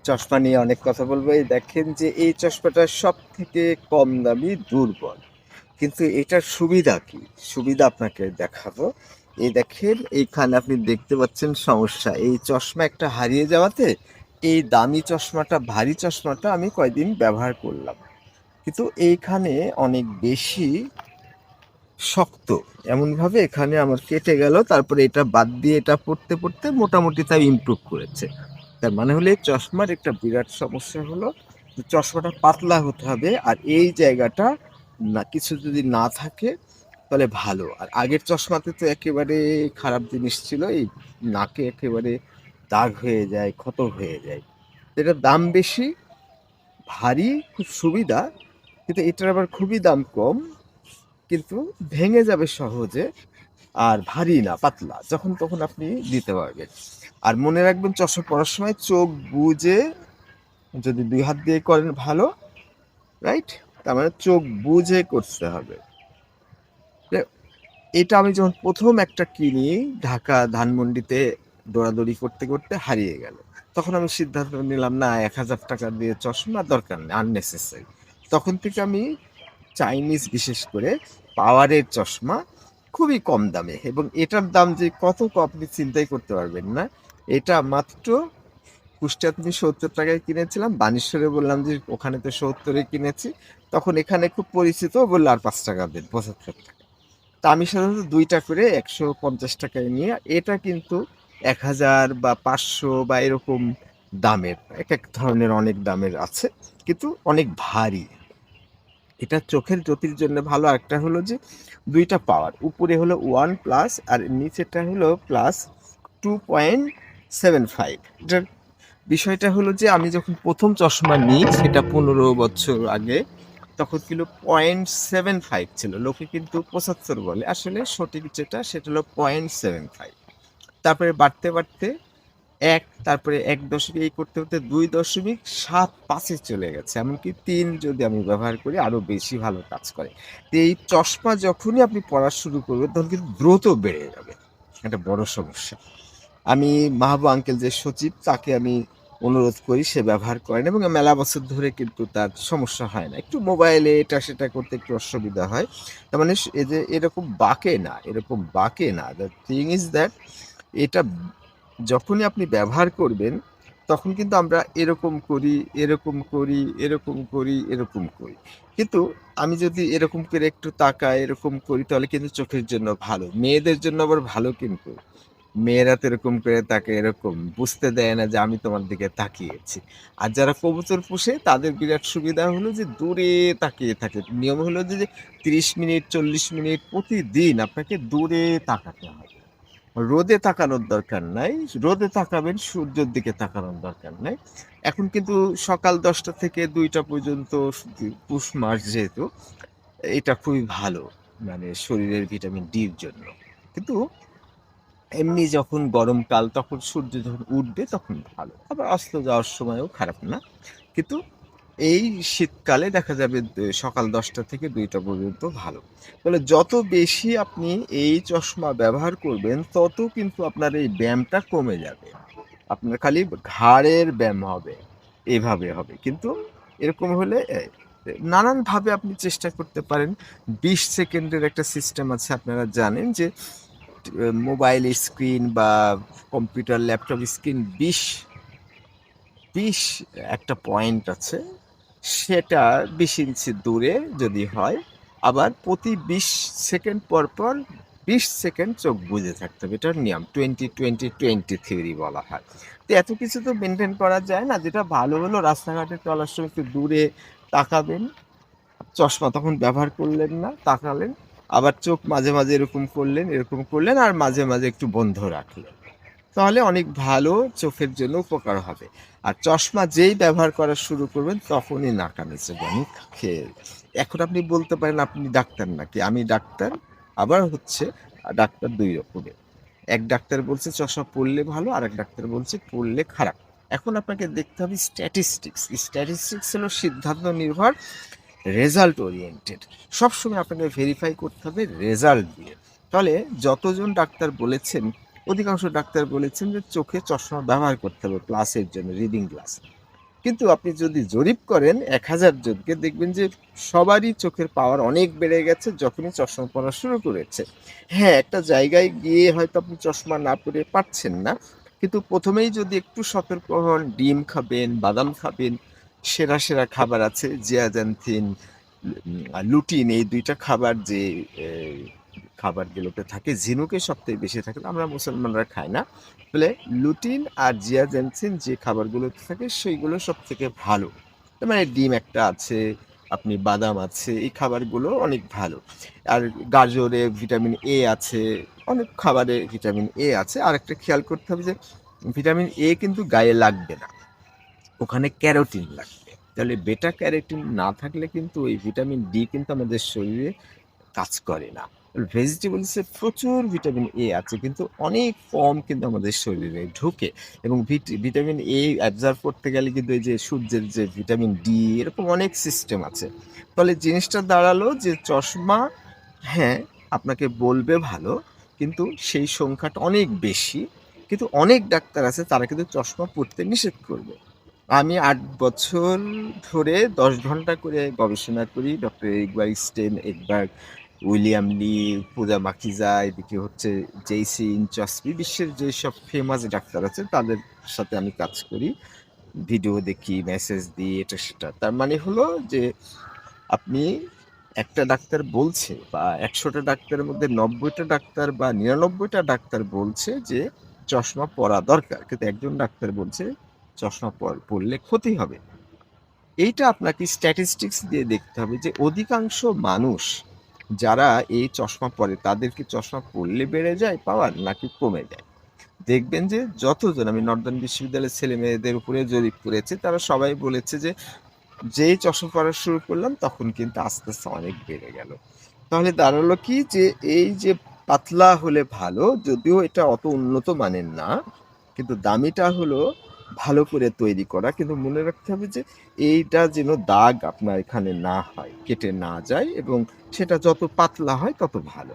চশমা নিয়ে অনেক কথা বলবো। এই দেখেন যে এই চশমাটা সবথেকে কম দামি, দুর্বল। কিন্তু এটার সুবিধা কি? সুবিধা আপনাকে দেখাবো। এই দেখেন এইখানে আপনি দেখতে পাচ্ছেন সমস্যা। এই চশমা একটা হারিয়ে যাওয়াতে এই দামি চশমাটা, ভারী চশমাটা আমি কয়দিন ব্যবহার করলাম। কিন্তু এইখানে অনেক বেশি শক্ত। এমনভাবে এখানে আমার কেটে গেল। তারপরে এটা বাদ দিয়ে এটা পড়তে মোটামুটি তাও ইমপ্রুভ করেছে। তার মানে হলো এই চশমার একটা বিরাট সমস্যা হলো যে চশমাটা পাতলা হতে হবে, আর এই জায়গাটা না কিছু যদি না থাকে তাহলে ভালো। আর আগের চশমাতে তো একেবারে খারাপ জিনিস ছিল, এই নাকে একেবারে দাগ হয়ে যায়, ক্ষত হয়ে যায়। এটার দাম বেশি, ভারী, খুব সুবিধা, কিন্তু এটার আবার খুবই দাম কম, কিন্তু ভেঙে যাবে সহজে। আর ভারী না, পাতলা, যখন তখন আপনি দিতে পারবেন। আর মনে রাখবেন চশমা পরার সময় চোখ বুজে, যদি ২ হাত দিয়ে করেন ভালো, রাইট? তার মানে চোখ বুজে করতে হবে। এ এটা আমি যখন ১ম একটা কিনি, ঢাকা ধানমন্ডিতে দৌড়াদৌড়ি করতে হারিয়ে গেল। তখন আমি সিদ্ধান্ত নিলাম, না, ৳১,০০০ দিয়ে চশমা দরকার নেই, আননেসেসারি। তখন থেকে আমি চাইনিজ, বিশেষ করে পাওয়ারের চশমা, খুবই কম দামে, এবং এটার দাম যে কত আপনি চিন্তাই করতে পারবেন না। এটা মাত্র কুষ্টিয়াতে আমি ৳৭০ কিনেছিলাম। বানেশ্বরে বললাম যে ওখানে তো ৭০-এ কিনেছি। তখন এখানে খুব পরিচিত, বলল আর ৳৫ দেন, ৳৭৫। তা আমি সাধারণত ২ টা করে ৳১৫০ নিয়ে, এটা কিন্তু ১,০০০ বা ৫০০ বা এরকম দামের। একেক ধরনের অনেক দামের আছে। কিন্তু অনেক ভারী। এটা চোখের জ্যোতির জন্য ভালো। আরেকটা হলো যে ২ টা পাওয়ার। উপরে হলো 1 প্লাস আর নিচেরটা হলো প্লাস 2.75। এটার বিষয়টা হলো যে আমি যখন ১ম চশমা নিই সেটা ১৫ বছর আগে, তখন ছিল 0.75 ছিল। লোকে কিন্তু ৭৫ বলে। আসলে সঠিক যেটা সেটা হলো 0.75। তারপরে বাড়তে ১, তারপরে ১ এই করতে ২.৭৫ এ চলে গেছে। এমনকি ৩ যদি আমি ব্যবহার করি আরো বেশি ভালো কাজ করে। তো এই চশমা যখনই আপনি পড়া শুরু করবেন তখন কিন্তু দ্রুত বেড়ে যাবে। একটা বড় সমস্যা। আমি মাহবুব আঙ্কেল যে সচিব, তাকে আমি অনুরোধ করি, সে ব্যবহার করেন এবং মেলা বছর ধরে কিন্তু তার সমস্যা হয় না। একটু মোবাইলে এটা সেটা করতে একটু অসুবিধা হয়। তার মানে এই যে এরকম বাঁকে না। দ্য থিং ইজ দ্যাট এটা যখনই আপনি ব্যবহার করবেন তখন কিন্তু আমরা এরকম করি। কিন্তু আমি যদি এরকম করে একটু তাকাই, এরকম করি, তাহলে কিন্তু চোখের জন্য ভালো। মেয়েদের জন্য আবার ভালো কিন্তু। মেয়েরা তো এরকম করে তাকে এরকম বুঝতে দেয় না যে আমি তোমার দিকে তাকিয়েছি। আর যারা কবুতর পোষে তাদের বিরাট সুবিধা হলো যে দূরে তাকিয়ে থাকে। নিয়ম হলো যে ৩০ মিনিট ৪০ মিনিট প্রতিদিন আপনাকে দূরে তাকাতে হবে। রোদে তাকানোর দরকার নাই। রোদে তাকাবেন, সূর্যের দিকে তাকানোর দরকার নাই। এখন কিন্তু সকাল ১০টা থেকে ২টা পর্যন্ত, পুষ মাস যেহেতু, এটা খুবই ভালো। মানে শরীরের ভিটামিন ডির জন্য। কিন্তু এমনি যখন গরমকাল, তখন সূর্য যখন উঠবে তখন ভালো। আবার অস্ত যাওয়ার সময়ও খারাপ না। কিন্তু এই শীতকালে দেখা যাবে সকাল ১০টা থেকে ২টা পর্যন্ত ভালো। তাহলে যত বেশি আপনি এই চশমা ব্যবহার করবেন তত কিন্তু আপনার এই ব্যায়ামটা কমে যাবে। আপনার খালি ঘাড়ের ব্যায়াম হবে। এভাবে হবে। কিন্তু এরকম হলে নানানভাবে আপনি চেষ্টা করতে পারেন। ২০ সেকেন্ডের একটা সিস্টেম আছে, আপনারা জানেন যে মোবাইল স্ক্রিন বা কম্পিউটার, ল্যাপটপ স্ক্রিন ২০ একটা পয়েন্ট আছে। সেটা ২০ ইঞ্চি দূরে যদি হয়, আবার প্রতি ২০ সেকেন্ড পর ২০ সেকেন্ড চোখ বুজে থাকতে হবে। এটার নিয়ম 20-20-20 থিওরি বলা হয়। তো এত কিছু তো মেইনটেইন করা যায় না। যেটা ভালো হলো রাস্তাঘাটে চলার সময় একটু দূরে তাকাবেন। চশমা তখন ব্যবহার করলেন না, তাকালেন। আবার চোখ মাঝে এরকম করলেন আর মাঝে একটু বন্ধ রাখলেন। তাহলে অনেক ভালো চোখের জন্য উপকার হবে। আর চশমা যেই ব্যবহার করা শুরু করবেন তখনই নাকানিচুবানি খেয়ে, এখন আপনি বলতে পারেন আপনি ডাক্তার নাকি? আমি ডাক্তার। আবার হচ্ছে ডাক্তার ২ রকমের। এক ডাক্তার বলছে চশমা পড়লে ভালো, আরেক ডাক্তার বলছে পড়লে খারাপ। এখন আপনাকে দেখতে হবে স্ট্যাটিস্টিক্স। স্ট্যাটিস্টিক্স হলো সিদ্ধান্ত নির্ভর, রেজাল্ট ওরিয়েন্টেড। সবসময় আপনাকে ভেরিফাই করতে হবে রেজাল্ট দিয়ে। তাহলে যতজন ডাক্তার বলেছেন, অধিকাংশ ডাক্তার বলেছেন যে চোখে চশমা ব্যবহার করতে হবে ক্লাসের জন্য, রিডিং গ্লাস। কিন্তু আপনি যদি জরিপ করেন ১,০০০ জনকে দেখবেন যে সবারই চোখের পাওয়ার অনেক বেড়ে গেছে যখনই চশমা পরা শুরু করেছে। হ্যাঁ, একটা জায়গায় গিয়ে হয়তো আপনি চশমা না পরে পারছেন না। কিন্তু ১ম এই যদি একটু সতর্ক হন, ডিম খাবেন, বাদাম খাবেন, সেরা খাবার আছে জিয়াজান্থিন, লুটিন এই ২ টা খাবার যে এ খাবারগুলোতে থাকে, ঝিনুকে সবথেকে বেশি থাকে। আমরা মুসলমানরা খাই না। ফলে লুটিন আর জিয়াজেনসিন যে খাবারগুলোতে থাকে সেইগুলো সবথেকে ভালো। তার মানে ডিম একটা আছে, আপনি বাদাম আছে, এই খাবারগুলো অনেক ভালো। আর গাজরে ভিটামিন এ আছে, অনেক খাবারে ভিটামিন এ আছে। আরেকটা খেয়াল করতে হবে যে ভিটামিন এ কিন্তু গায়ে লাগবে না। ওখানে ক্যারোটিন লাগবে। তাহলে বেটা ক্যারোটিন না থাকলে কিন্তু এই ভিটামিন ডি কিন্তু আমাদের শরীরে কাজ করে না। ভেজিটেবলসে প্রচুর ভিটামিন এ আছে কিন্তু অনেক কম কিন্তু আমাদের শরীরে ঢোকে এবং ভিটামিন এ অ্যাবজর্ব করতে গেলে কিন্তু এই যে সূর্যের যে ভিটামিন ডি এরকম অনেক সিস্টেম আছে। ফলে জিনিসটা দাঁড়ালো যে চশমা হ্যাঁ, আপনাকে বলবে ভালো কিন্তু সেই সংখ্যাটা অনেক বেশি। কিন্তু অনেক ডাক্তার আছে তারা কিন্তু চশমা পড়তে নিষেধ করবে। আমি ৮ বছর ধরে ১০ ঘন্টা করে গবেষণা করি। Doctor Edward Stein, Edberg, William Lee, Puja Makhija, এদিকে হচ্ছে জেইসি ইনচস্বি, বিশ্বের যেসব ফেমাস ডাক্তার আছে তাদের সাথে আমি কাজ করি। ভিডিও দেখি, মেসেজ দিই, এটা সেটা। তার মানে হলো যে আপনি একটা ডাক্তার বলছে বা ১০০ টা ডাক্তারের মধ্যে ৯০ টা ডাক্তার বা ৯৯ টা ডাক্তার বলছে যে চশমা পরা দরকার। কিন্তু একজন ডাক্তার বলছে চশমা পড়লে ক্ষতি হবে। এইটা আপনাকে স্ট্যাটিস্টিক্স দিয়ে দেখতে হবে যে অধিকাংশ মানুষ যারা এই চশমা পরে তাদের কি চশমা পড়লে বেড়ে যায় পাওয়ার নাকি কমে যায়? দেখবেন যে যতজন আমি নর্দার্ন বিশ্ববিদ্যালয়ের ছেলেমেয়েদের উপরে জরিপ করেছি তারা সবাই বলেছে যে যেই চশমা পড়া শুরু করলাম তখন কিন্তু আস্তে অনেক বেড়ে গেল। তাহলে দাঁড়ালো কি যে এই যে পাতলা হলে ভালো যদিও এটা অত উন্নত মানের না। কিন্তু দামিটা হলো ভালো করে তৈরি করা। কিন্তু মনে রাখতে হবে যে এইটা যেন দাগ আপনার এখানে না হয়, কেটে না যায় এবং সেটা যত পাতলা হয় তত ভালো।